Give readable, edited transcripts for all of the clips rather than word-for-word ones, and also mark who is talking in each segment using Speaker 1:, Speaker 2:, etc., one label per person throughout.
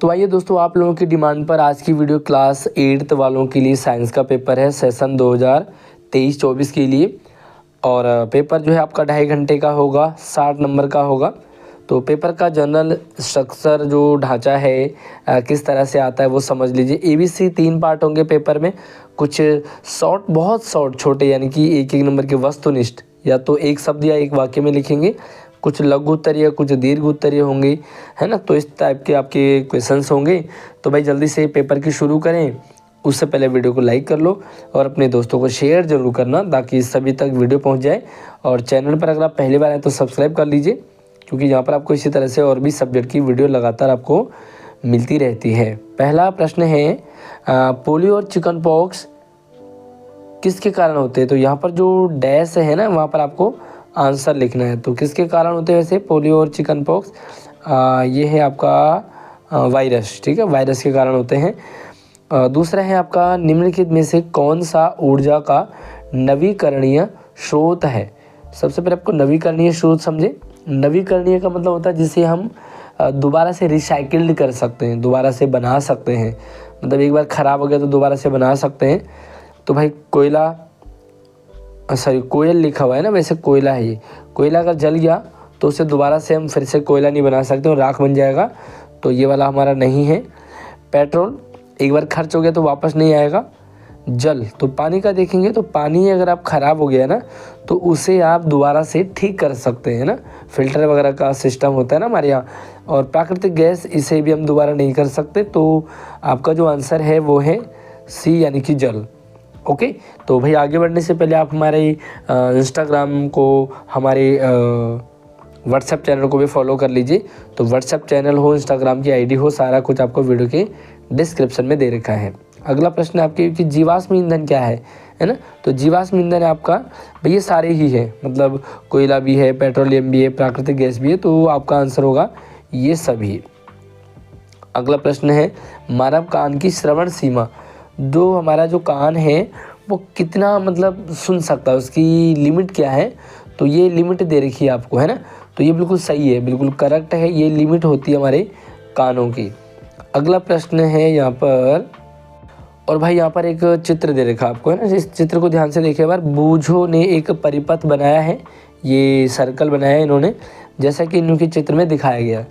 Speaker 1: तो आइए दोस्तों, आप लोगों की डिमांड पर आज की वीडियो क्लास 8th वालों के लिए साइंस का पेपर है, सेशन 2023-24 के लिए। और पेपर जो है आपका 2.5 घंटे का होगा, 60 नंबर का होगा। तो पेपर का जनरल स्ट्रक्चर जो ढांचा है किस तरह से आता है वो समझ लीजिए। ABC 3 पार्ट होंगे पेपर में, कुछ शॉर्ट, बहुत शॉर्ट छोटे, यानी कि एक नंबर के वस्तुनिष्ठ, या तो एक शब्द या एक वाक्य में लिखेंगे। कुछ लघु उत्तरीय, कुछ दीर्घ उत्तरीय होंगे, है ना। तो इस टाइप के आपके क्वेश्चंस होंगे। तो भाई जल्दी से पेपर की शुरू करें, उससे पहले वीडियो को लाइक कर लो और अपने दोस्तों को शेयर जरूर करना ताकि सभी तक वीडियो पहुंच जाए। और चैनल पर अगर आप पहली बार आए तो सब्सक्राइब कर लीजिए, क्योंकि यहाँ पर आपको इसी तरह से और भी सब्जेक्ट की वीडियो लगातार आपको मिलती रहती है। पहला प्रश्न है, पोलियो और चिकन पॉक्स किसके कारण होते हैं? तो यहाँ पर जो डैश है ना, वहाँ पर आपको आंसर लिखना है। तो किसके कारण होते हैं वैसे पोलियो और चिकन पॉक्स? ये है आपका वायरस, ठीक है, वायरस के कारण होते हैं। दूसरा है आपका, निम्नलिखित में से कौन सा ऊर्जा का नवीकरणीय स्रोत है? सबसे पहले आपको नवीकरणीय स्रोत समझे। नवीकरणीय का मतलब होता है जिसे हम दोबारा से रिसाइकिल्ड कर सकते हैं, दोबारा से बना सकते हैं। मतलब एक बार ख़राब हो गया तो दोबारा से बना सकते हैं। तो भाई कोयला, सॉरी कोयल लिखा हुआ है ना, वैसे कोयला है ये। कोयला अगर जल गया तो उसे दोबारा से हम फिर से कोयला नहीं बना सकते और राख बन जाएगा, तो ये वाला हमारा नहीं है। पेट्रोल एक बार खर्च हो गया तो वापस नहीं आएगा। जल, तो पानी का देखेंगे तो पानी अगर आप ख़राब हो गया ना तो उसे आप दोबारा से ठीक कर सकते हैं ना, फिल्टर वगैरह का सिस्टम होता है ना हमारे यहाँ। और प्राकृतिक गैस, इसे भी हम दोबारा नहीं कर सकते। तो आपका जो आंसर है वो है सी, यानी कि जल। ओके। तो भाई आगे बढ़ने से पहले आप हमारे इंस्टाग्राम को, हमारे व्हाट्सएप चैनल को भी फॉलो कर लीजिए। तो व्हाट्सएप चैनल हो, इंस्टाग्राम की आईडी हो, सारा कुछ आपको वीडियो के डिस्क्रिप्शन में दे रखा है। अगला प्रश्न है आपके कि जीवाश्म ईंधन क्या है ना। तो जीवाश्म ईंधन है आपका, भाई ये सारे ही है, मतलब कोयला भी है, पेट्रोलियम भी है, प्राकृतिक गैस भी है। तो आपका आंसर होगा ये सभी। अगला प्रश्न है, मानव कान की श्रवण सीमा, जो हमारा जो कान है वो कितना मतलब सुन सकता है, उसकी लिमिट क्या है? तो ये लिमिट दे रखी है आपको, है ना। तो ये बिल्कुल सही है, बिल्कुल करेक्ट है, ये लिमिट होती है हमारे कानों की। अगला प्रश्न है यहाँ पर, और भाई यहाँ पर एक चित्र दे रखा आपको, है ना। इस चित्र को ध्यान से देखिए बार। बूझों ने एक परिपथ बनाया है, ये सर्कल बनाया है इन्होंने, जैसा कि इनके चित्र में दिखाया गया।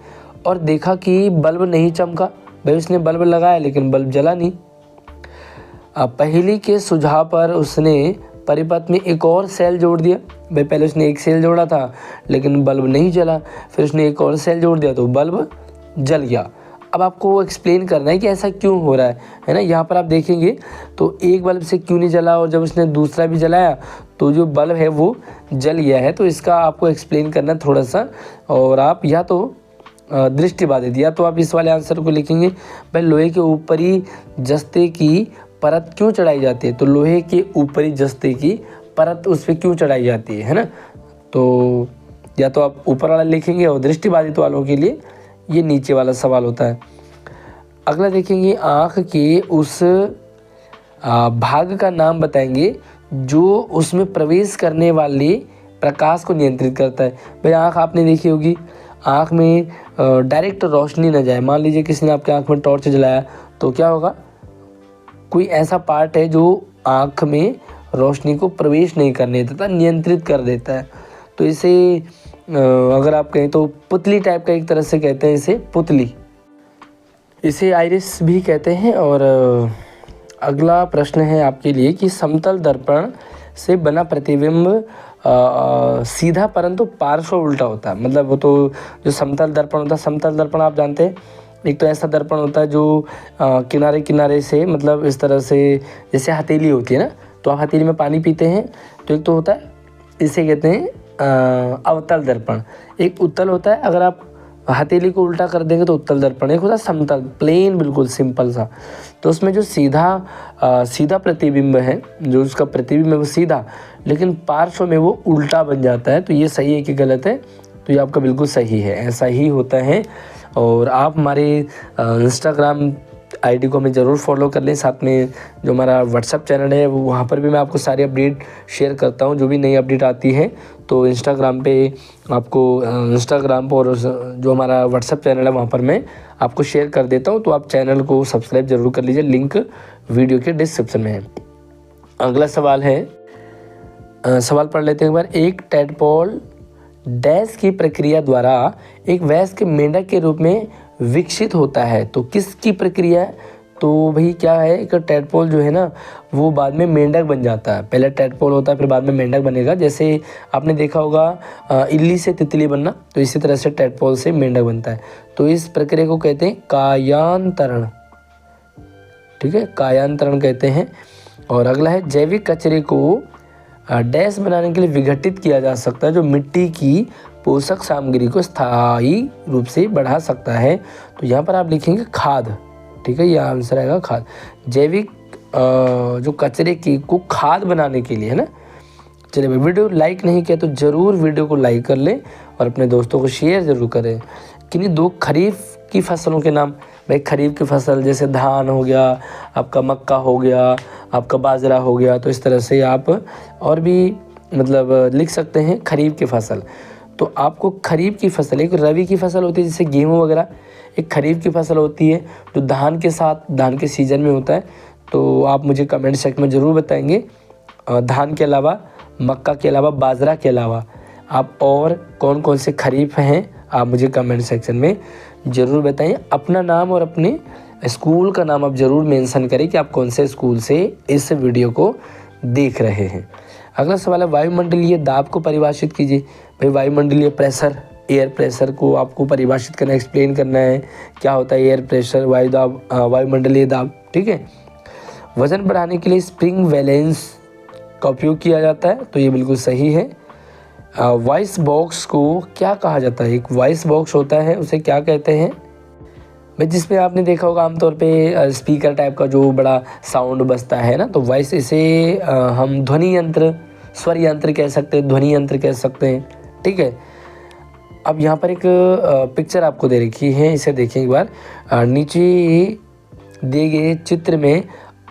Speaker 1: और देखा कि बल्ब नहीं चमका। भाई उसने बल्ब लगाया लेकिन बल्ब जला नहीं। पहेली के सुझाव पर उसने परिपथ में एक और सेल जोड़ दिया। भाई पहले उसने एक सेल जोड़ा था लेकिन बल्ब नहीं जला, फिर उसने एक और सेल जोड़ दिया तो बल्ब जल गया। अब आपको एक्सप्लेन करना है कि ऐसा क्यों हो रहा है ना। यहाँ पर आप देखेंगे तो एक बल्ब से क्यों नहीं जला, और जब उसने दूसरा भी जलाया तो जो बल्ब है वो जल गया है। तो इसका आपको एक्सप्लेन करना थोड़ा सा, और आप या तो दृष्टिबाधित, या तो आप इस वाले आंसर को लिखेंगे, भाई लोहे के ऊपरी जस्ते की परत क्यों चढ़ाई जाती है? तो लोहे के ऊपरी जस्ते की परत उस पर क्यों चढ़ाई जाती है ना। तो या तो आप ऊपर वाला लिखेंगे, और दृष्टिबाधित वालों के लिए ये नीचे वाला सवाल होता है। अगला देखेंगे, आँख के उस भाग का नाम बताएंगे जो उसमें प्रवेश करने वाले प्रकाश को नियंत्रित करता है। भाई आँख आपने देखी होगी, आँख में डायरेक्ट रोशनी न जाए। मान लीजिए किसी ने आपके आँख में टॉर्च जलाया तो क्या होगा, कोई ऐसा पार्ट है जो आँख में रोशनी को प्रवेश नहीं करने देता, नियंत्रित कर देता है। तो इसे अगर आप कहें तो पुतली टाइप का, एक तरह से कहते हैं इसे पुतली, इसे आइरिस भी कहते हैं। और अगला प्रश्न है आपके लिए कि समतल दर्पण से बना प्रतिबिंब सीधा परंतु पार्श्व उल्टा होता है। मतलब वो तो जो समतल दर्पण होता है, समतल दर्पण आप जानते हैं, एक तो ऐसा दर्पण होता है जो किनारे किनारे से, मतलब इस तरह से, जैसे हथेली होती है ना, तो आप हथेली में पानी पीते हैं, तो एक तो होता है, इसे कहते हैं अवतल दर्पण। एक उत्तल होता है, अगर आप हथेली को उल्टा कर देंगे तो उत्तल दर्पण। एक होता है समतल, प्लेन, बिल्कुल सिंपल सा। तो उसमें जो सीधा प्रतिबिंब है, जो उसका प्रतिबिंब है वो सीधा, लेकिन पार्श्व में वो उल्टा बन जाता है। तो ये सही है कि गलत है? तो ये आपका बिल्कुल सही है, ऐसा ही होता है। और आप हमारे इंस्टाग्राम आईडी को हमें ज़रूर फॉलो कर लें। साथ में जो हमारा व्हाट्सअप चैनल है वो वहाँ पर भी मैं आपको सारी अपडेट शेयर करता हूँ, जो भी नई अपडेट आती है। तो इंस्टाग्राम पे आपको इंस्टाग्राम पर और जो हमारा व्हाट्सअप चैनल है वहाँ पर मैं आपको शेयर कर देता हूँ। तो आप चैनल को सब्सक्राइब ज़रूर कर लीजिए, लिंक वीडियो के डिस्क्रिप्शन में है। अगला सवाल है, सवाल पढ़ लेते हैं एक बार। एक टैडपोल डैश की प्रक्रिया द्वारा एक वयस्क मेंढक के रूप में विकसित होता है। तो किसकी प्रक्रिया है? तो भाई क्या है, एक टैडपोल जो है ना वो बाद में मेंढक बन जाता है। पहले टैडपोल होता है फिर बाद में मेंढक बनेगा। जैसे आपने देखा होगा इल्ली से तितली बनना, तो इसी तरह से टैडपोल से मेंढक बनता है। तो इस प्रक्रिया को कहते हैं कायांतरण। ठीक है, कायांतरण कहते हैं। और अगला है, जैविक कचरे को डैश बनाने के लिए विघटित किया जा सकता है जो मिट्टी की पोषक सामग्री को स्थायी रूप से बढ़ा सकता है। तो यहाँ पर आप लिखेंगे खाद। ठीक है, यह आंसर आएगा खाद। जैविक जो कचरे की को खाद बनाने के लिए, है ना। चलिए भाई, वीडियो लाइक नहीं किया तो ज़रूर वीडियो को लाइक कर लें और अपने दोस्तों को शेयर ज़रूर करें। किन्हीं दो खरीफ की फसलों के नाम। भाई खरीफ की फसल जैसे धान हो गया, आपका मक्का हो गया, आपका बाजरा हो गया। तो इस तरह से आप और भी मतलब लिख सकते हैं खरीफ की फसल। तो आपको खरीफ की फसल, एक रबी की फसल होती है जैसे गेहूं वगैरह, एक खरीफ की फसल होती है जो धान के साथ धान के सीज़न में होता है। तो आप मुझे कमेंट सेक्शन में ज़रूर बताएंगे धान के अलावा, मक्का के अलावा, बाजरा के अलावा आप और कौन कौन से खरीफ हैं, आप मुझे कमेंट सेक्शन में ज़रूर बताएं। अपना नाम और अपने स्कूल का नाम आप ज़रूर मेंशन करें कि आप कौन से स्कूल से इस वीडियो को देख रहे हैं। अगला सवाल है, वायुमंडलीय दाब को परिभाषित कीजिए। भाई वायुमंडलीय प्रेशर, एयर प्रेशर को आपको परिभाषित करना, एक्सप्लेन करना है क्या होता है एयर प्रेशर, वायु दाब, वायुमंडलीय दाब। ठीक है। वज़न बढ़ाने के लिए स्प्रिंग बैलेंस का उपयोग किया जाता है, तो ये बिल्कुल सही है। वॉइस बॉक्स को क्या कहा जाता है? एक वॉइस बॉक्स होता है, उसे क्या कहते हैं? भाई जिसमें आपने देखा होगा आमतौर पे स्पीकर टाइप का जो बड़ा साउंड बजता है ना, तो वॉइस, इसे हम ध्वनि यंत्र, स्वर यंत्र कह सकते हैं, ध्वनि यंत्र कह सकते हैं। ठीक है। अब यहाँ पर एक पिक्चर आपको दे रखी है, इसे देखें एक बार। नीचे दिए गए चित्र में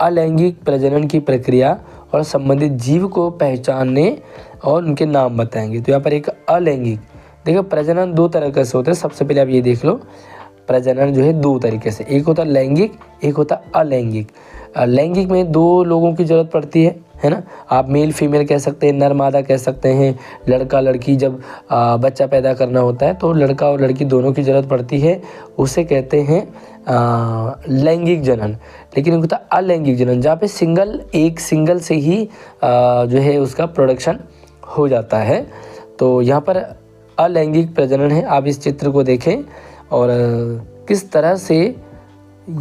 Speaker 1: अलैंगिक प्रजनन की प्रक्रिया और संबंधित जीव को पहचानने और उनके नाम बताएंगे। तो यहाँ पर एक अलैंगिक, देखो प्रजनन दो तरह से होता है। सबसे पहले आप ये देख लो, प्रजनन जो है दो तरीके से, एक होता है लैंगिक, एक होता अलैंगिक। लैंगिक में दो लोगों की ज़रूरत पड़ती है ना। आप मेल फीमेल कह सकते हैं, नर मादा कह सकते हैं, लड़का लड़की। जब बच्चा पैदा करना होता है तो लड़का और लड़की दोनों की ज़रूरत पड़ती है, उसे कहते हैं लैंगिक जनन। लेकिन होता है अलैंगिक जनन, जहाँ पे एक सिंगल से ही जो है उसका प्रोडक्शन हो जाता है। तो यहाँ पर अलैंगिक प्रजनन है। आप इस चित्र को देखें और किस तरह से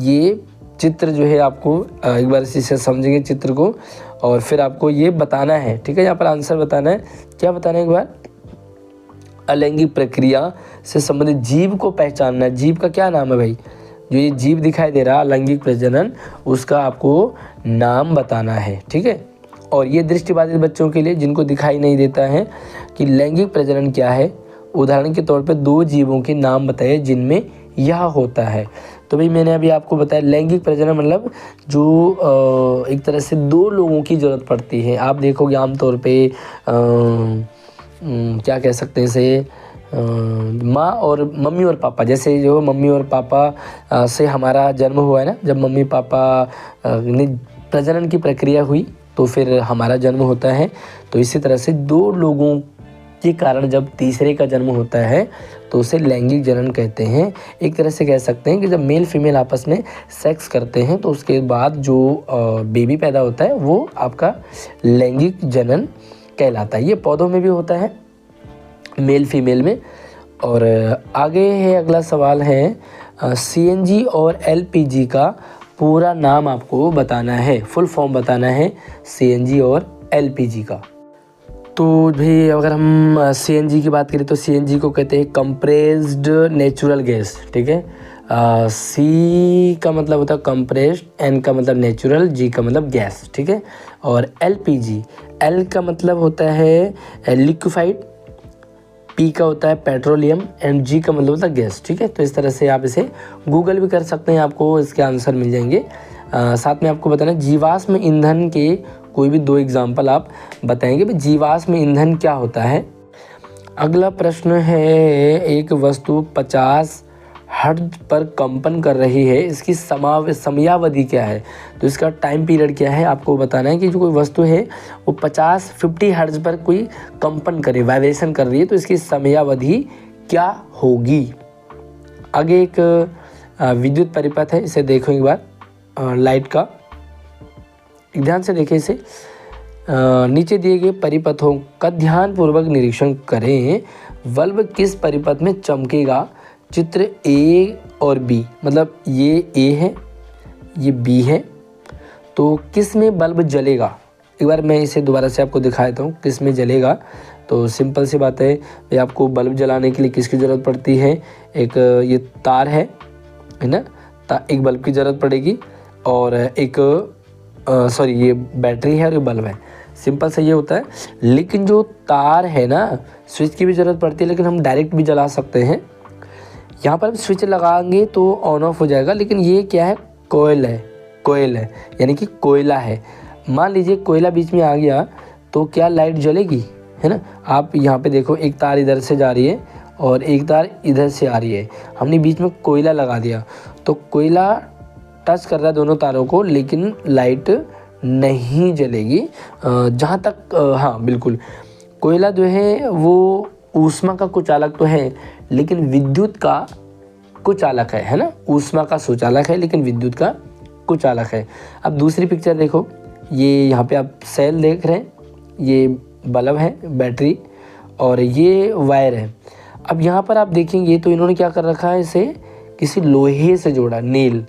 Speaker 1: ये चित्र जो है आपको एक बार इसी से समझेंगे चित्र को, और फिर आपको ये बताना है। ठीक है, यहाँ पर आंसर बताना है। क्या बताना है एक बार? अलैंगिक प्रक्रिया से संबंधित जीव को पहचानना है। जीव का क्या नाम है भाई? जो ये जीव दिखाई दे रहा है अलैंगिक प्रजनन, उसका आपको नाम बताना है। ठीक है। और ये दृष्टिबाधित बच्चों के लिए जिनको दिखाई नहीं देता है कि लैंगिक प्रजनन क्या है, उदाहरण के तौर पे दो जीवों के नाम बताइए जिनमें यह होता है। तो भाई मैंने अभी आपको बताया लैंगिक प्रजनन मतलब जो एक तरह से दो लोगों की ज़रूरत पड़ती है। आप देखोगे आमतौर पे क्या कह सकते हैं इसे, माँ और मम्मी और पापा, जैसे जो मम्मी और पापा से हमारा जन्म हुआ है ना, जब मम्मी पापा ने प्रजनन की प्रक्रिया हुई तो फिर हमारा जन्म होता है। तो इसी तरह से दो लोगों के कारण जब तीसरे का जन्म होता है तो उसे लैंगिक जनन कहते हैं। एक तरह से कह सकते हैं कि जब मेल फीमेल आपस में सेक्स करते हैं तो उसके बाद जो बेबी पैदा होता है वो आपका लैंगिक जनन कहलाता है। ये पौधों में भी होता है, मेल फीमेल में। और आगे है अगला सवाल है, सीएनजी और एलपीजी का पूरा नाम आपको बताना है, फुल फॉर्म बताना है सीएनजी और एलपीजी का। तो भाई अगर हम सीएनजी की बात करें तो सीएनजी को कहते हैं कंप्रेस्ड नेचुरल गैस। ठीक है। सी का मतलब होता है कंप्रेस्ड, एन का मतलब नेचुरल, जी का मतलब गैस। ठीक है। और एलपीजी, एल का मतलब होता है लिक्विफाइड, P का होता है पेट्रोलियम एंड G का मतलब होता है गैस। ठीक है, तो इस तरह से आप इसे गूगल भी कर सकते हैं, आपको इसके आंसर मिल जाएंगे। साथ में आपको बताना जीवाश्म ईंधन के कोई भी 2 एग्जाम्पल आप बताएंगे। भाई जीवाश्म ईंधन क्या होता है। अगला प्रश्न है, एक वस्तु 50 हर्ट्ज पर कंपन कर रही है, इसकी समयावधि क्या है। तो इसका टाइम पीरियड क्या है, आपको बताना है कि जो कोई वस्तु है वो 50 हर्ट्ज पर कोई कंपन करे, वाइब्रेशन कर रही है, तो इसकी समयावधि क्या होगी। आगे एक विद्युत परिपथ है, इसे देखो एक बार, लाइट का, ध्यान से देखें इसे। नीचे दिए गए परिपथों का ध्यानपूर्वक निरीक्षण करें। बल्ब किस परिपथ में चमकेगा। चित्र ए और बी, मतलब ये ए है, ये बी है, तो किस में बल्ब जलेगा। एक बार मैं इसे दोबारा से आपको दिखा देता हूँ किस में जलेगा। तो सिंपल सी बात है, ये आपको बल्ब जलाने के लिए किसकी ज़रूरत पड़ती है। एक ये तार है ना, एक बल्ब की ज़रूरत पड़ेगी, और एक सॉरी ये बैटरी है और ये बल्ब है। सिंपल से ये होता है। लेकिन जो तार है ना, स्विच की भी ज़रूरत पड़ती है, लेकिन हम डायरेक्ट भी जला सकते हैं। यहाँ पर हम स्विच लगाएंगे तो ऑन ऑफ हो जाएगा, लेकिन ये क्या है, कोयल है, यानी कि कोयला है। मान लीजिए कोयला बीच में आ गया तो क्या लाइट जलेगी, है ना। आप यहाँ पे देखो, एक तार इधर से जा रही है और एक तार इधर से आ रही है, हमने बीच में कोयला लगा दिया, तो कोयला टच कर रहा है दोनों तारों को, लेकिन लाइट नहीं जलेगी। जहाँ तक हाँ बिल्कुल, कोयला जो है वो ऊष्मा का कुचालक तो है, लेकिन विद्युत का कुचालक है ना। ऊष्मा का सुचालक है, लेकिन विद्युत का कुचालक है। अब दूसरी पिक्चर देखो, ये यहाँ पे आप सेल देख रहे हैं, ये बल्ब है, बैटरी, और ये वायर है। अब यहाँ पर आप देखेंगे तो इन्होंने क्या कर रखा है, इसे किसी लोहे से जोड़ा, नेल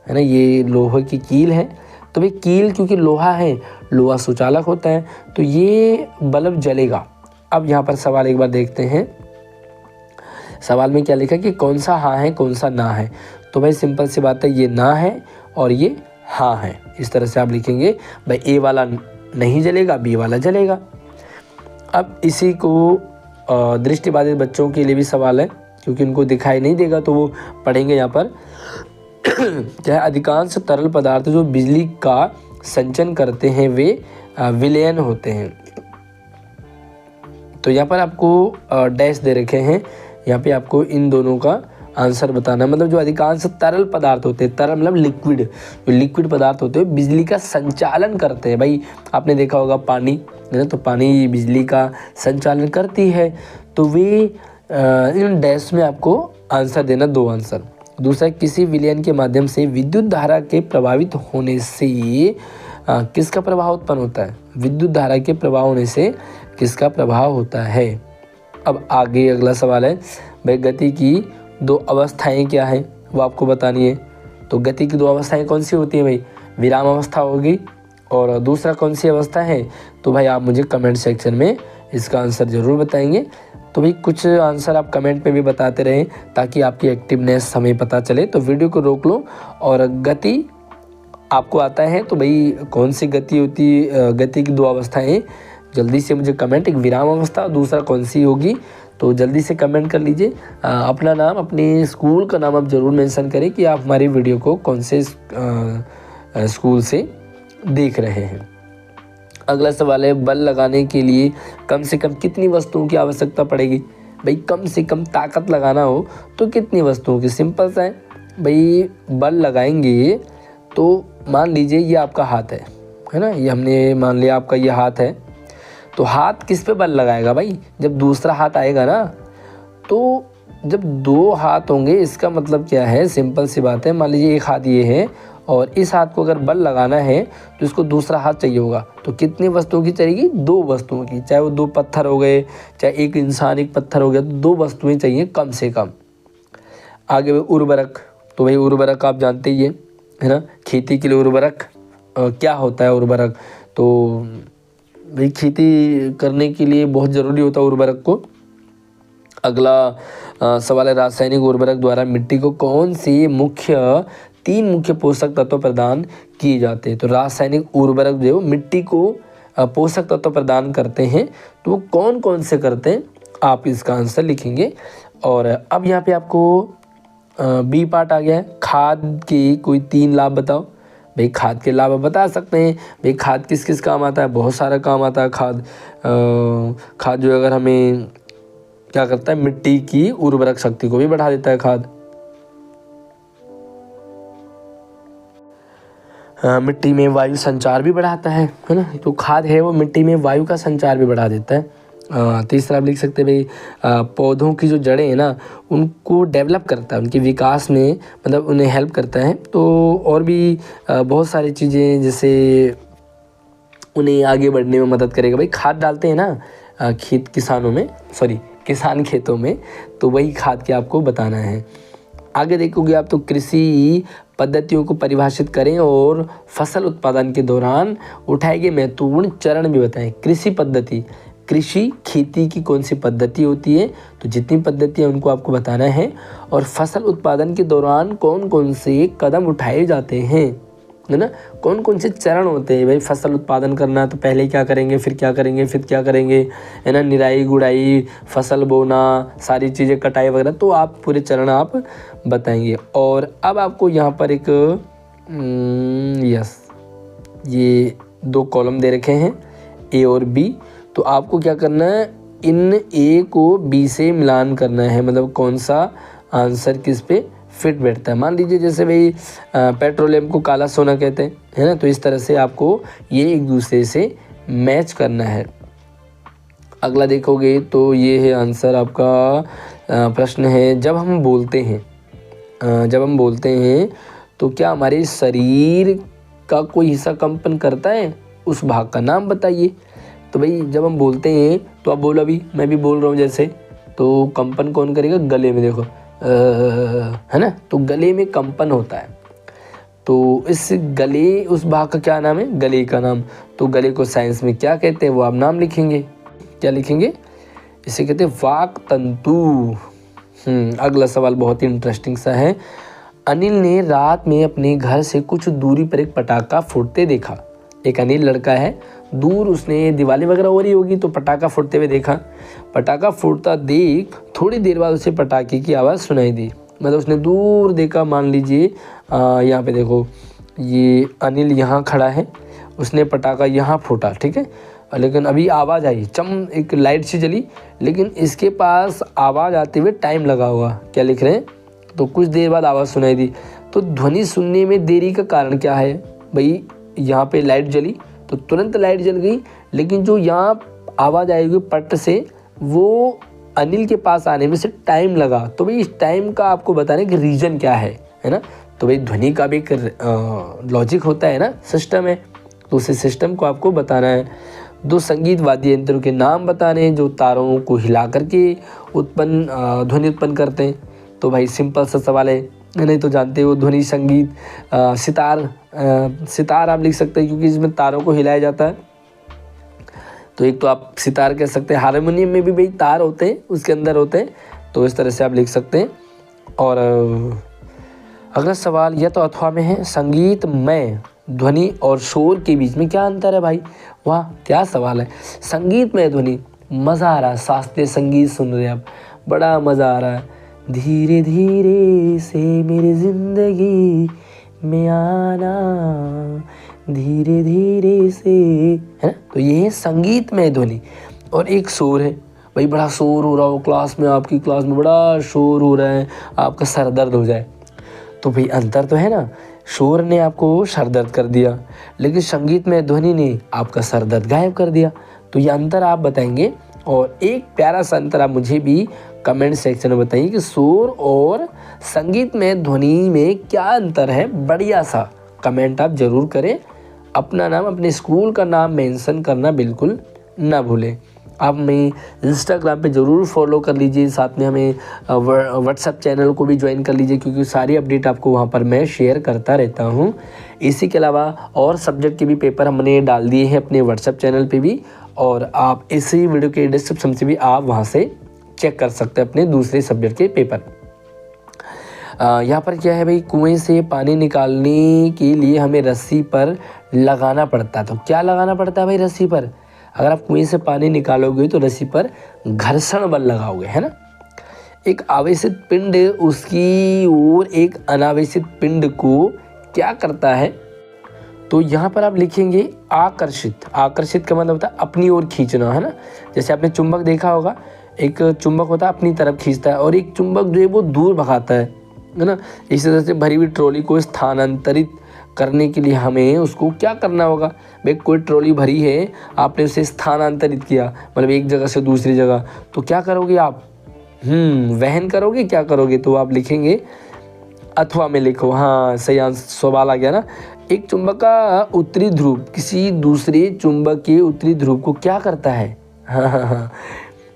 Speaker 1: है ना, ये लोहे की कील है। तो भाई कील क्योंकि लोहा है, लोहा सुचालक होता है, तो ये बल्ब जलेगा। अब यहाँ पर सवाल एक बार देखते हैं, सवाल में क्या लिखा कि कौन सा हाँ है कौन सा ना है। तो भाई सिंपल सी बात है, ये ना है और ये हाँ है। इस तरह से आप लिखेंगे, भाई ए वाला नहीं जलेगा, बी वाला जलेगा। अब इसी को दृष्टिबाधित बच्चों के लिए भी सवाल है, क्योंकि उनको दिखाई नहीं देगा तो वो पढ़ेंगे यहाँ पर। क्या है, अधिकांश तरल पदार्थ जो बिजली का संचयन करते हैं वे विलयन होते हैं। तो यहाँ पर आपको डैश दे रखे हैं, यहाँ पे आपको इन दोनों का आंसर बताना है। मतलब जो अधिकांश तरल पदार्थ होते हैं, तरल मतलब लिक्विड, जो लिक्विड पदार्थ होते हैं बिजली का संचालन करते हैं। भाई आपने देखा होगा पानी है ना, तो पानी बिजली का संचालन करती है, तो वे इन डैश में आपको आंसर देना, 2 आंसर। दूसरा, किसी विलयन के माध्यम से विद्युत धारा के प्रभावित होने से किसका प्रभाव उत्पन्न होता है। विद्युत धारा के प्रभाव होने से किसका प्रभाव होता है। अब आगे अगला सवाल है, भाई गति की 2 अवस्थाएं क्या हैं, वो आपको बतानी है। तो गति की 2 अवस्थाएं कौन सी होती हैं भाई, विराम अवस्था होगी, और दूसरा कौन सी अवस्था है, तो भाई आप मुझे कमेंट सेक्शन में इसका आंसर ज़रूर बताएंगे। तो भाई कुछ आंसर आप कमेंट में भी बताते रहें, ताकि आपकी एक्टिवनेस हमें पता चले। तो वीडियो को रोक लो, और गति आपको आता है तो भाई कौन सी गति होती, गति की 2 अवस्थाएं जल्दी से मुझे कमेंट, एक विराम अवस्था, दूसरा कौन सी होगी, तो जल्दी से कमेंट कर लीजिए। अपना नाम, अपने स्कूल का नाम आप ज़रूर मेंशन करें कि आप हमारी वीडियो को कौन से स्कूल से देख रहे हैं। अगला सवाल है, बल लगाने के लिए कम से कम कितनी वस्तुओं की आवश्यकता पड़ेगी। भाई कम से कम ताकत लगाना हो तो कितनी वस्तुओं की। सिंपल सा है भाई, बल लगाएंगे तो मान लीजिए ये आपका हाथ है ना, ये हमने मान लिया आपका ये हाथ है, तो हाथ किस पे बल लगाएगा भाई, जब दूसरा हाथ आएगा ना। तो जब 2 हाथ होंगे, इसका मतलब क्या है, सिंपल सी बात है, मान लीजिए एक हाथ ये है और इस हाथ को अगर बल लगाना है तो इसको दूसरा हाथ चाहिए होगा। तो कितनी वस्तुओं की चाहिए, 2 वस्तुओं की, चाहे वो 2 पत्थर हो गए, चाहे एक इंसान एक पत्थर हो गया, तो 2 वस्तुएं चाहिए कम से कम। आगे उर्वरक, तो भाई उर्वरक आप जानते ही है ना, खेती के लिए उर्वरक क्या होता है। उर्वरक तो भाई खेती करने के लिए बहुत ज़रूरी होता है उर्वरक को। अगला सवाल है, रासायनिक उर्वरक द्वारा मिट्टी को कौन से 3 मुख्य पोषक तत्व प्रदान किए जाते हैं। तो रासायनिक उर्वरक जो मिट्टी को पोषक तत्व प्रदान करते हैं, तो वो कौन कौन से करते हैं। आप इसका आंसर लिखेंगे। और अब यहाँ पे आपको बी पार्ट आ गया है, खाद के कोई 3 लाभ बताओ। भाई खाद के लाभ आप बता सकते हैं। भाई खाद किस किस काम आता है, बहुत सारा काम आता है खाद। खाद जो अगर हमें क्या करता है, मिट्टी की उर्वरक शक्ति को भी बढ़ा देता है खाद। मिट्टी में वायु संचार भी बढ़ाता है ना। तो खाद है वो मिट्टी में वायु का संचार भी बढ़ा देता है। तीसरा आप लिख सकते हैं भाई पौधों की जो जड़ें हैं ना उनको डेवलप करता है, उनके विकास में मतलब उन्हें हेल्प करता है। तो और भी बहुत सारी चीज़ें जैसे उन्हें आगे बढ़ने में मदद करेगा। भाई खाद डालते हैं ना किसान खेतों में, तो वही खाद के आपको बताना है। आगे देखोगे आप तो कृषि पद्धतियों को परिभाषित करें और फसल उत्पादन के दौरान उठाए गए महत्वपूर्ण चरण भी बताएं। कृषि पद्धति, कृषि खेती की कौन सी पद्धति होती है, तो जितनी पद्धतियाँ उनको आपको बताना है। और फसल उत्पादन के दौरान कौन कौन से कदम उठाए जाते हैं, है ना, कौन कौन से चरण होते हैं। भाई फसल उत्पादन करना तो पहले क्या करेंगे, फिर क्या करेंगे, फिर क्या करेंगे, है ना, निराई गुड़ाई, फसल बोना, सारी चीज़ें, कटाई वगैरह, तो आप पूरे चरण आप बताएंगे। और अब आपको यहाँ पर एक ये 2 कॉलम दे रखे हैं ए और बी। तो आपको क्या करना है, इन ए को बी से मिलान करना है, मतलब कौन सा आंसर किस पे फिट बैठता है। मान लीजिए जैसे भाई पेट्रोलियम को काला सोना कहते हैं, है ना, तो इस तरह से आपको ये एक दूसरे से मैच करना है। अगला देखोगे तो ये है आंसर आपका। प्रश्न है जब हम बोलते हैं तो क्या हमारे शरीर का कोई हिस्सा कंपन करता है, उस भाग का नाम बताइए। तो भाई जब हम बोलते हैं तो आप बोलो, अभी मैं भी बोल रहा हूँ जैसे, तो कंपन कौन करेगा, गले में, देखो है ना, तो गले में कंपन होता है। तो इस गले, उस भाग का क्या नाम है, गले का नाम। तो गले को साइंस में क्या कहते हैं वो आप नाम लिखेंगे। क्या लिखेंगे, इसे कहते हैं वाक तंतु। अगला सवाल बहुत ही इंटरेस्टिंग सा है। अनिल ने रात में अपने घर से कुछ दूरी पर एक पटाखा फूटते देखा। एक अनिल लड़का है, दूर उसने दिवाली वगैरह हो रही होगी तो पटाखा फूटते हुए देखा। पटाखा फूटता देख थोड़ी देर बाद उसे पटाखे की आवाज़ सुनाई दी। मतलब उसने दूर देखा, मान लीजिए यहाँ पे देखो, ये अनिल यहाँ खड़ा है, उसने पटाखा यहाँ फूटा, ठीक है, लेकिन अभी आवाज़ आई, एक लाइट सी जली, लेकिन इसके पास आवाज़ आते हुए टाइम लगा हुआ। क्या लिख रहे हैं, तो कुछ देर बाद आवाज़ सुनाई दी। तो ध्वनि सुनने में देरी का कारण क्या है। भाई यहाँ पे लाइट जली तो तुरंत लाइट जल गई, लेकिन जो यहाँ आवाज़ आएगी पट से, वो अनिल के पास आने में से टाइम लगा। तो भाई इस टाइम का आपको बताना कि रीज़न क्या है ना। तो भाई ध्वनि का भी एक लॉजिक होता है ना, सिस्टम है, तो उसी सिस्टम को आपको बताना है। 2 संगीत वाद्य यंत्रों के नाम बताने हैं जो तारों को हिला करके ध्वनि उत्पन्न करते हैं। तो भाई सिंपल सा सवाल है, नहीं तो जानते हो, ध्वनि संगीत, सितार आप लिख सकते हैं क्योंकि इसमें तारों को हिलाया जाता है। तो एक तो आप सितार कह सकते हैं, हारमोनियम में भी भाई तार होते हैं, उसके अंदर होते हैं, तो इस तरह से आप लिख सकते हैं। और अगला सवाल यह तो अथवा में है, संगीत में ध्वनि और शोर के बीच में क्या अंतर है। भाई वाह, क्या सवाल है। संगीत में ध्वनि, मज़ा आ रहा है, शास्त्रीय संगीत सुन रहे हैं आप, बड़ा मज़ा आ रहा है। धीरे धीरे से मेरी ज़िंदगी में आना, धीरे धीरे से, है ना, तो ये है संगीत में ध्वनि। और एक शोर है, भाई बड़ा शोर हो रहा हो क्लास में, आपकी क्लास में बड़ा शोर हो रहा है, आपका सर दर्द हो जाए, तो भाई अंतर तो है ना, शोर ने आपको सर दर्द कर दिया, लेकिन संगीत में ध्वनि ने आपका सर दर्द गायब कर दिया। तो ये अंतर आप बताएंगे, और एक प्यारा सा अंतर आप मुझे भी कमेंट सेक्शन में बताइए कि शोर और संगीत में ध्वनि में क्या अंतर है। बढ़िया सा कमेंट आप ज़रूर करें। अपना नाम, अपने स्कूल का नाम मेंशन करना बिल्कुल ना भूलें। आप हमें इंस्टाग्राम पे ज़रूर फॉलो कर लीजिए, साथ में हमें व्हाट्सएप चैनल को भी ज्वाइन कर लीजिए, क्योंकि सारी अपडेट आपको वहाँ पर मैं शेयर करता रहता हूँ। इसी के अलावा और सब्जेक्ट के भी पेपर हमने डाल दिए हैं अपने व्हाट्सएप चैनल पे भी, और आप इसी वीडियो के डिस्क्रिप्शन से भी आप वहाँ से चेक कर सकते हैं अपने दूसरे सब्जेक्ट के पेपर। यहाँ पर क्या है भाई, कुएं से पानी निकालने के लिए हमें रस्सी पर लगाना पड़ता है। तो क्या लगाना पड़ता है भाई रस्सी पर, अगर आप कुएं से पानी निकालोगे तो रस्सी पर घर्षण बल लगाओगे, है ना। एक आवेशित पिंड उसकी ओर एक अनावेशित पिंड को क्या करता है, तो यहाँ पर आप लिखेंगे आकर्षित। आकर्षित का मतलब होता है अपनी ओर खींचना, है ना। जैसे आपने चुंबक देखा होगा, एक चुंबक होता है अपनी तरफ खींचता है और एक चुंबक जो है वो दूर भगाता है ना। इसी तरह से भरी हुई ट्रॉली को स्थानांतरित करने के लिए हमें उसको क्या करना होगा। भाई कोई ट्रॉली भरी है, आपने उसे स्थानांतरित किया, मतलब एक जगह से दूसरी जगह, तो क्या करोगे आप, वहन करोगे, क्या करोगे, तो आप लिखेंगे अथवा में लिखो। हाँ, सही आंसर, सवाल आ गया ना। एक चुंबक का उत्तरी ध्रुव किसी दूसरे चुंबक के उत्तरी ध्रुव को क्या करता है, हाँ,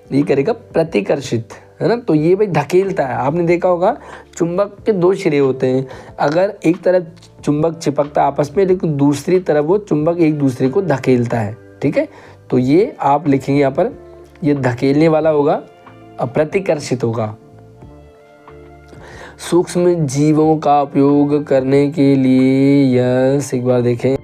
Speaker 1: ये करेगा प्रतिकर्षित, है ना। तो ये भाई धकेलता है। आपने देखा होगा चुंबक के दो सिरे होते हैं, अगर एक तरफ चुंबक चिपकता है आपस में, लेकिन दूसरी तरफ वो चुंबक एक दूसरे को धकेलता है, ठीक है। तो ये आप लिखेंगे यहाँ पर, ये धकेलने वाला होगा, प्रतिकर्षित होगा। सूक्ष्म जीवों का उपयोग करने के लिए, यस एक बार देखें,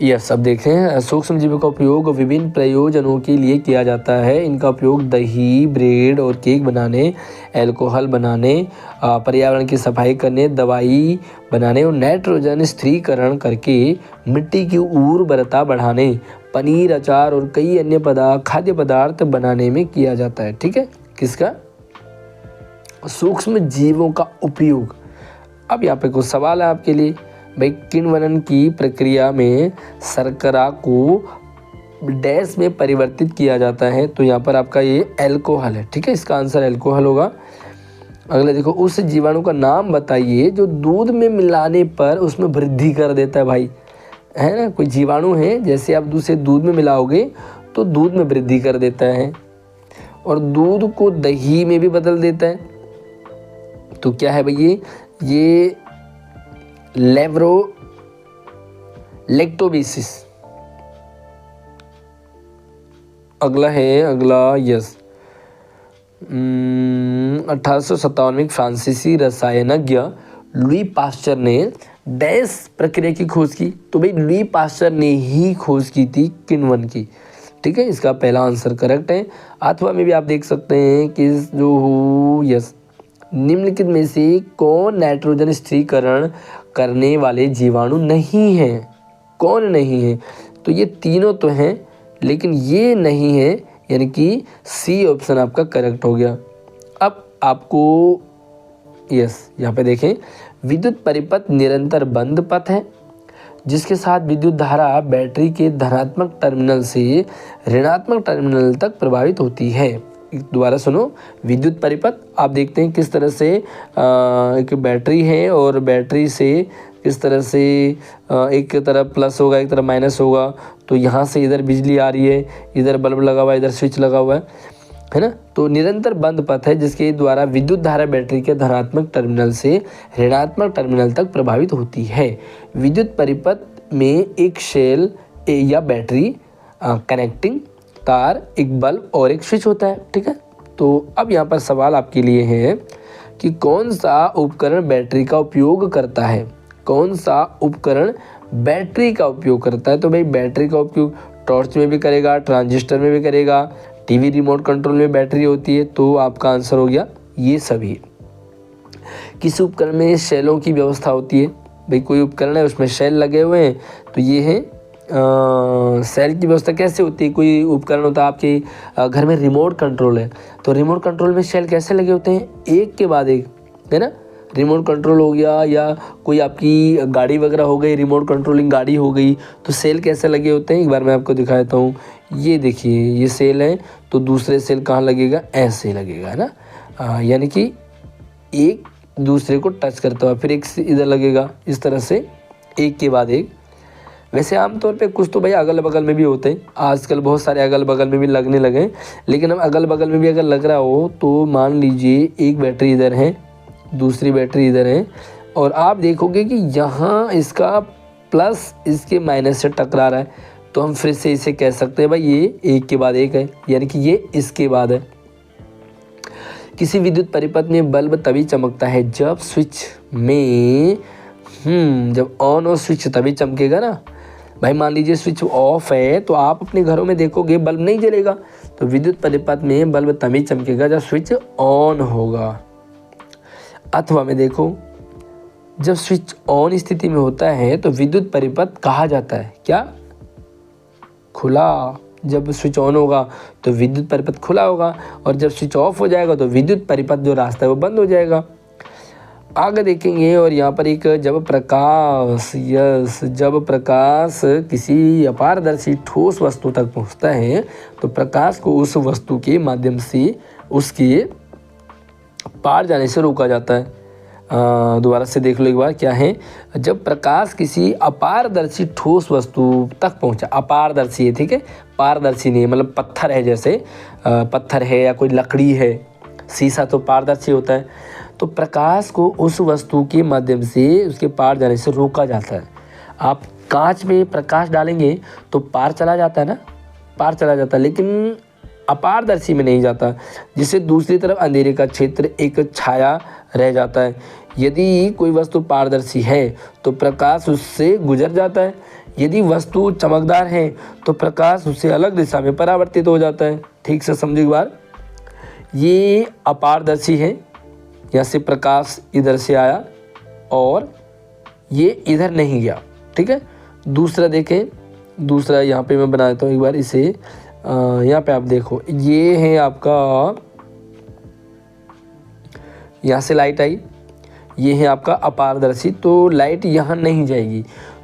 Speaker 1: यस अब देखें, सूक्ष्म जीवों का उपयोग विभिन्न प्रयोजनों के लिए किया जाता है। इनका उपयोग दही, ब्रेड और केक बनाने, अल्कोहल बनाने, पर्यावरण की सफाई करने, दवाई बनाने और नाइट्रोजन स्थिरीकरण करके मिट्टी की उर्वरता बढ़ाने, पनीर, अचार और कई अन्य खाद्य पदार्थ बनाने में किया जाता है, ठीक है। किसका, सूक्ष्म जीवों का उपयोग। अब यहाँ पे कुछ सवाल है आपके लिए। भाई किण्वन की प्रक्रिया में शर्करा को डैश में परिवर्तित किया जाता है, तो यहाँ पर आपका ये अल्कोहल है, ठीक है। इसका आंसर अल्कोहल होगा। अगला देखो, उस जीवाणु का नाम बताइए जो दूध में मिलाने पर उसमें वृद्धि कर देता है। भाई है ना, कोई जीवाणु है, जैसे आप दूध में मिलाओगे तो दूध में वृद्धि कर देता है और दूध को दही में भी बदल देता है। तो क्या है भाई, ये लेक्टोबेसिस। अगला यस 1857 में फ्रांसीसी रसायनज्ञ लुई पास्चर ने डैश प्रक्रिया की खोज की। तो भाई लुई पास्चर ने ही खोज की थी किण्वन की, ठीक है। इसका पहला आंसर करेक्ट है। अथवा में भी आप देख सकते हैं कि जो हो, यस, निम्नलिखित में से कौन नाइट्रोजन स्थिरीकरण करने वाले जीवाणु नहीं है, कौन नहीं है, तो ये तीनों तो हैं लेकिन ये नहीं है, यानी कि सी ऑप्शन आपका करेक्ट हो गया। अब आपको यस यहाँ पे देखें, विद्युत परिपथ निरंतर बंद पथ है जिसके साथ विद्युत धारा बैटरी के धनात्मक टर्मिनल से ऋणात्मक टर्मिनल तक प्रभावित होती है। दोबारा सुनो, विद्युत परिपथ आप देखते हैं किस तरह से एक बैटरी है और बैटरी से किस तरह से एक तरफ प्लस होगा, एक तरफ माइनस होगा। तो यहाँ से इधर बिजली आ रही है, इधर बल्ब लगा हुआ है, इधर स्विच लगा हुआ है ना। तो निरंतर बंद पथ है जिसके द्वारा विद्युत धारा बैटरी के धनात्मक टर्मिनल से ऋणात्मक टर्मिनल तक प्रभावित होती है। विद्युत परिपथ में एक शेल या बैटरी, कनेक्टिंग तार, एक बल्ब और एक स्विच होता है, ठीक है। तो अब यहाँ पर सवाल आपके लिए है कि कौन सा उपकरण बैटरी का उपयोग करता है, कौन सा उपकरण बैटरी का उपयोग करता है। तो भाई बैटरी का उपयोग टॉर्च में भी करेगा, ट्रांजिस्टर में भी करेगा, टीवी रिमोट कंट्रोल में बैटरी होती है। तो आपका आंसर हो गया ये सभी। किस उपकरण में शेलों की व्यवस्था होती है, भाई कोई उपकरण है उसमें शेल लगे हुए हैं, तो ये है सेल की व्यवस्था कैसे होती है। कोई उपकरण होता है आपके घर में रिमोट कंट्रोल है, तो रिमोट कंट्रोल में शेल कैसे लगे होते हैं, एक के बाद एक, है ना। रिमोट कंट्रोल हो गया या कोई आपकी गाड़ी वगैरह हो गई, रिमोट कंट्रोलिंग गाड़ी हो गई, तो सेल कैसे लगे होते हैं, एक बार मैं आपको दिखाता हूँ। ये देखिए, ये सेल है, तो दूसरे सेल कहाँ लगेगा, ऐसे लगेगा, है ना। यानी कि एक दूसरे को टच करता हुआ, फिर एक इधर लगेगा, इस तरह से एक के बाद एक। वैसे आमतौर पे कुछ तो भाई अगल बगल में भी होते हैं, आजकल बहुत सारे अगल बगल में भी लगने लगे। लेकिन अब अगल बगल में भी अगर लग रहा हो तो मान लीजिए एक बैटरी इधर है, दूसरी बैटरी इधर है, और आप देखोगे कि यहाँ इसका प्लस इसके माइनस से टकरा रहा है, तो हम फिर से इसे कह सकते हैं भाई ये एक के बाद एक है, यानी कि ये इसके बाद है। किसी विद्युत परिपथ में बल्ब तभी चमकता है जब स्विच में जब ऑन और स्विच तभी चमकेगा ना, भाई मान लीजिए स्विच ऑफ है तो आप अपने घरों में देखोगे बल्ब नहीं जलेगा, तो विद्युत परिपथ में बल्ब तभी चमकेगा जब स्विच ऑन होगा। अथवा में देखो, जब स्विच ऑन स्थिति में होता है तो विद्युत परिपथ कहा जाता है क्या? खुला। जब स्विच ऑन होगा तो विद्युत परिपथ खुला होगा, और जब स्विच ऑफ हो जाएगा तो विद्युत परिपथ जो रास्ता है वो बंद हो जाएगा। आगे देखेंगे, और यहाँ पर एक जब प्रकाश किसी अपारदर्शी ठोस वस्तु तक पहुँचता है तो प्रकाश को उस वस्तु के माध्यम से उसके पार जाने से रोका जाता है। दोबारा से देख लो एक बार, क्या है? जब प्रकाश किसी अपारदर्शी ठोस वस्तु तक पहुंचा, अपारदर्शी है, ठीक है, पारदर्शी नहीं है, मतलब पत्थर है, जैसे पत्थर है या कोई लकड़ी है, शीशा तो पारदर्शी होता है, तो प्रकाश को उस वस्तु के माध्यम से उसके पार जाने से रोका जाता है। आप कांच में प्रकाश डालेंगे तो पार चला जाता है ना, पार चला जाता है, लेकिन अपारदर्शी में नहीं जाता, जिससे दूसरी तरफ अंधेरे का क्षेत्र एक छाया रह जाता है। यदि कोई वस्तु पारदर्शी है तो प्रकाश उससे गुजर जाता है, यदि वस्तु चमकदार है तो प्रकाश उससे अलग दिशा में परावर्तित हो जाता है। ठीक से समझो एक बार, ये अपारदर्शी है, यहाँ से प्रकाश इधर से आया और ये इधर नहीं गया, ठीक है। दूसरा देखें, दूसरा यहाँ पे मैं बना देता हूँ एक बार इसे, यहाँ पे आप देखो, ये है आपका, यहाँ से लाइट आई, ये है आपका अपारदर्शी, तो लाइट यहाँ नहीं जाएगी।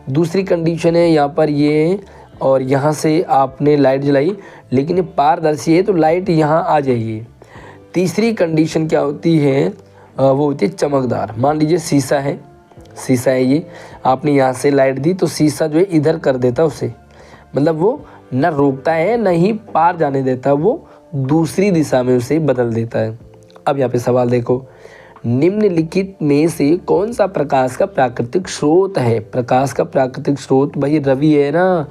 Speaker 1: दूसरी कंडीशन है यहाँ पर ये, और यहाँ से आपने लाइट जलाई, लेकिन ये पारदर्शी है तो लाइट यहाँ आ जाएगी। तीसरी कंडीशन क्या होती है, वो होती है चमकदार। मान लीजिए शीशा है, शीशा है ये, आपने यहाँ से लाइट दी तो शीशा जो है इधर कर देता उसे, मतलब वो न रोकता है न ही पार जाने देता, वो दूसरी दिशा में उसे बदल देता है। अब यहाँ पे सवाल देखो, निम्नलिखित में से कौन सा प्रकाश का प्राकृतिक स्रोत है? प्रकाश का प्राकृतिक स्रोत भाई रवि है ना,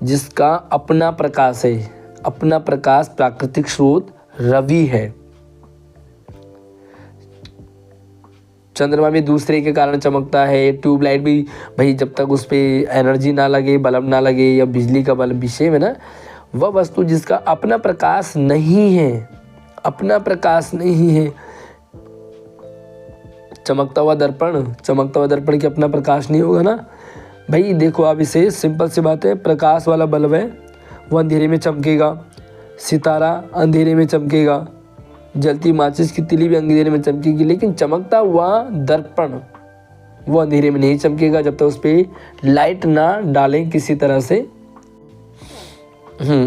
Speaker 1: जिसका अपना प्रकाश है, अपना प्रकाश प्राकृतिक स्रोत रवि है। चंद्रमा भी दूसरे के कारण चमकता है, ट्यूबलाइट भी भाई जब तक उस पर एनर्जी ना लगे, बल्ब ना लगे, या बिजली का बल्ब विषय में ना, वह वस्तु जिसका अपना प्रकाश नहीं है, अपना प्रकाश नहीं है। चमकता हुआ दर्पण, चमकता हुआ दर्पण की अपना प्रकाश नहीं होगा ना भाई। देखो आप इसे, सिंपल सी बात है, प्रकाश वाला बल्ब है वो अंधेरे में चमकेगा, सितारा अंधेरे में चमकेगा, जलती माचिस की तिली भी अंधेरे में चमकेगी, लेकिन चमकता हुआ दर्पण वो अंधेरे में नहीं चमकेगा जब तक उस पर लाइट ना डालें किसी तरह से।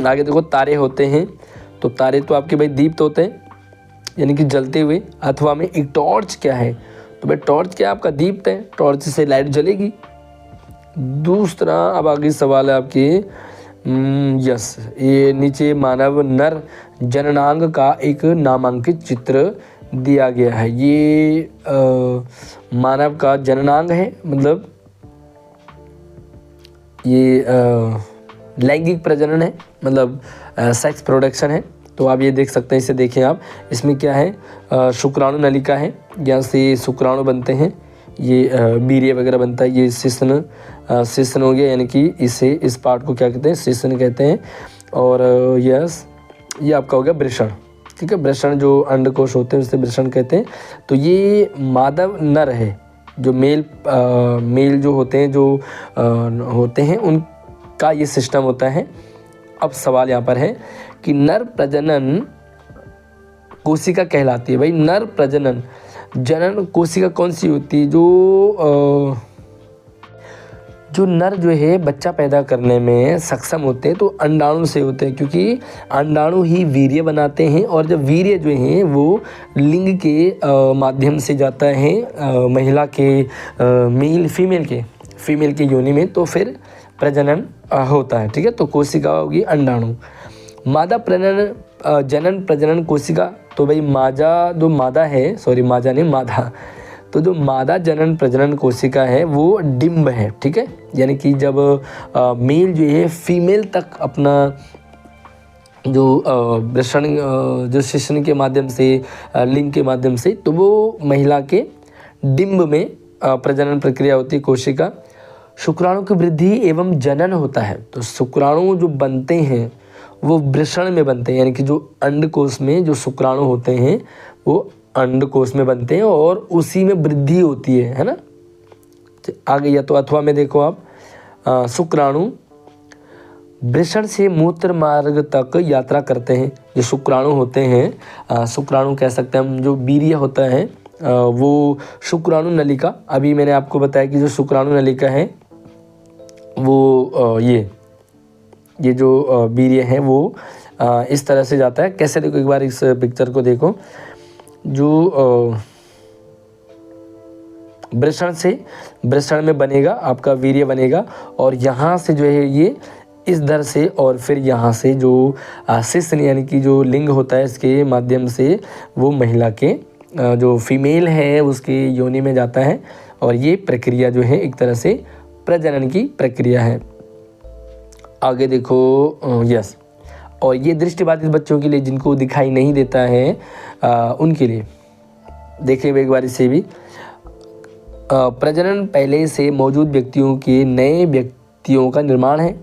Speaker 1: आगे देखो, तारे होते हैं, तो तारे तो आपके भाई दीप्त होते हैं, यानी कि जलते हुए। अथवा में एक टॉर्च क्या है, तो भाई टॉर्च क्या है? आपका दीप्त है, टॉर्च से लाइट जलेगी। दूसरा, अब आगे सवाल है आपके, यस, ये नीचे मानव नर जननांग का एक नामांकित चित्र दिया गया है। ये मानव का जननांग है, मतलब ये लैंगिक प्रजनन है, मतलब सेक्स प्रोडक्शन है। तो आप ये देख सकते हैं, इसे देखें आप, इसमें क्या है, शुक्राणु नलिका है, यहाँ से शुक्राणु बनते हैं, ये वीर्य वगैरह बनता है, ये शिश्न हो गया, यानी कि इसे, इस पार्ट को क्या कहते हैं, शिश्न कहते हैं। और यस, ये आपका हो गया वृषण, ठीक है, वृषण जो अंडकोश होते हैं उसे वृषण कहते हैं। तो ये माधव नर है, जो मेल जो होते हैं, जो होते हैं, उनका ये सिस्टम होता है। अब सवाल यहाँ पर है कि नर प्रजनन कोशिका कहलाती है। भाई नर प्रजनन जनन कोशिका कौन सी होती है? जो नर जो है बच्चा पैदा करने में सक्षम होते हैं तो अंडाणु से होते हैं, क्योंकि अंडाणु ही वीर्य बनाते हैं, और जब वीर्य जो है वो लिंग के माध्यम से जाता है महिला के, फीमेल के योनि में, तो फिर प्रजनन होता है, ठीक है। तो कोशिका होगी अंडाणु। मादा जनन प्रजनन कोशिका, तो भाई मादा जो मादा है, सॉरी मादा नहीं मादा, तो जो मादा जनन प्रजनन कोशिका है वो डिम्ब है, ठीक है, यानी कि जब मेल जो है फीमेल तक अपना जो वृषण जो शिश्न के माध्यम से, लिंग के माध्यम से, तो वो महिला के डिम्ब में प्रजनन प्रक्रिया होती है कोशिका। शुक्राणु की वृद्धि एवं जनन होता है। तो शुक्राणु जो बनते हैं वो वृषण में बनते हैं, यानी कि जो अंडकोश में जो शुक्राणु होते हैं वो अंडकोश में बनते हैं और उसी में वृद्धि होती है ना। आगे या तो अथवा में देखो आप, शुक्राणु वृषण से मूत्र मार्ग तक यात्रा करते हैं। जो शुक्राणु होते हैं, शुक्राणु कह सकते हैं हम, जो वीर्य होता है वो शुक्राणु नलिका, अभी मैंने आपको बताया कि जो शुक्राणु नलिका है वो ये जो वीर्य है वो इस तरह से जाता है। कैसे देखो, एक बार इस पिक्चर को देखो, जो वृषण में बनेगा आपका वीर्य बनेगा और यहाँ से जो है ये इस दर से और फिर यहाँ से जो शिश्न यानी कि जो लिंग होता है इसके माध्यम से वो महिला के जो फीमेल है उसके योनि में जाता है और ये प्रक्रिया जो है एक तरह से प्रजनन की प्रक्रिया है। आगे देखो, यस, और ये दृष्टिबाधित बच्चों के लिए जिनको दिखाई नहीं देता है उनके लिए देखिए एक बार इसे भी, प्रजनन पहले से मौजूद व्यक्तियों के नए व्यक्तियों का निर्माण है।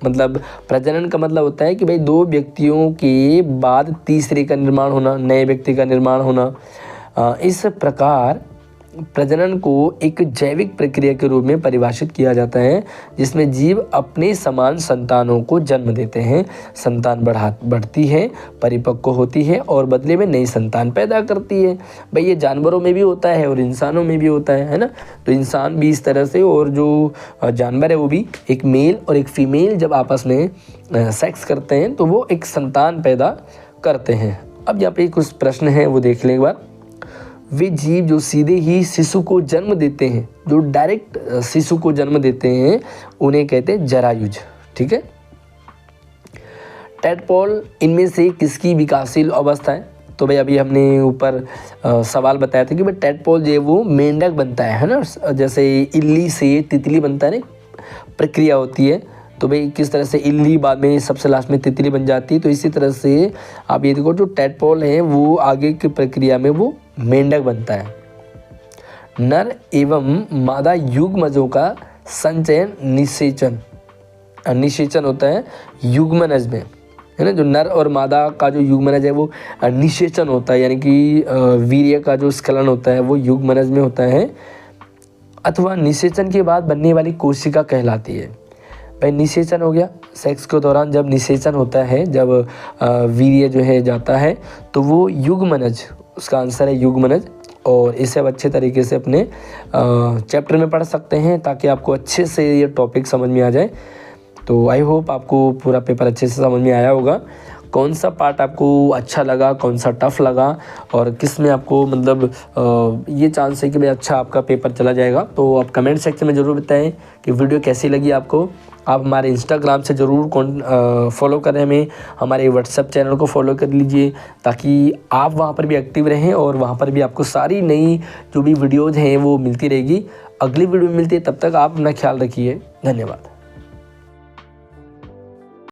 Speaker 1: मतलब प्रजनन का मतलब होता है कि भाई दो व्यक्तियों के बाद तीसरे का निर्माण होना, नए व्यक्ति का निर्माण होना। इस प्रकार प्रजनन को एक जैविक प्रक्रिया के रूप में परिभाषित किया जाता है जिसमें जीव अपने समान संतानों को जन्म देते हैं, संतान बढ़ती है, परिपक्व होती है और बदले में नई संतान पैदा करती है। भाई ये जानवरों में भी होता है और इंसानों में भी होता है ना। तो इंसान भी इस तरह से और जो जानवर है वो भी, एक मेल और एक फीमेल जब आपस में सेक्स करते हैं तो वो एक संतान पैदा करते हैं। अब यहाँ पे कुछ प्रश्न हैं वो देख लें एक बार। वे जीव जो सीधे ही शिशु को जन्म देते हैं, जो डायरेक्ट शिशु को जन्म देते हैं, उन्हें कहते हैं जरायुज। ठीक है। टैडपोल इनमें से किसकी विकासशील अवस्था है? तो भाई अभी हमने ऊपर सवाल बताया था कि भाई टैडपोल जो है वो मेंढक बनता है ना, जैसे इल्ली से तितली बनता है ना, प्रक्रिया होती है। तो भाई किस तरह से इल्ली बाद में सबसे लास्ट में तितली बन जाती है, तो इसी तरह से आप ये देखो जो टैडपोल है वो आगे की प्रक्रिया में वो मेंढक बनता है। नर एवं मादा युग्मजों का संचयन निषेचन होता है युग्मनज में, है ना। जो नर और मादा का जो युग्मनज है वो निषेचन होता है, यानी कि वीर्य का जो स्खलन होता है वो युग्मनज में होता है अथवा निषेचन के बाद बनने वाली कोशिका कहलाती है। भाई निषेचन हो गया, सेक्स के दौरान जब निषेचन होता है, जब वीर्य जो है जाता है तो वो युग्मनज, उसका आंसर है युग्मनज। और इसे आप अच्छे तरीके से अपने चैप्टर में पढ़ सकते हैं ताकि आपको अच्छे से ये टॉपिक समझ में आ जाए। तो आई होप आपको पूरा पेपर अच्छे से समझ में आया होगा। कौन सा पार्ट आपको अच्छा लगा, कौन सा टफ लगा और किस में आपको मतलब ये चांस है कि भाई अच्छा आपका पेपर चला जाएगा, तो आप कमेंट सेक्शन में ज़रूर बताएं कि वीडियो कैसी लगी आपको। आप हमारे इंस्टाग्राम से ज़रूर फॉलो करें हमें, हमारे व्हाट्सएप चैनल को फॉलो कर लीजिए ताकि आप वहाँ पर भी एक्टिव रहें और वहाँ पर भी आपको सारी नई जो भी वीडियोज़ हैं वो मिलती रहेगी। अगली वीडियो में मिलती है, तब तक आप अपना ख्याल रखिए। धन्यवाद।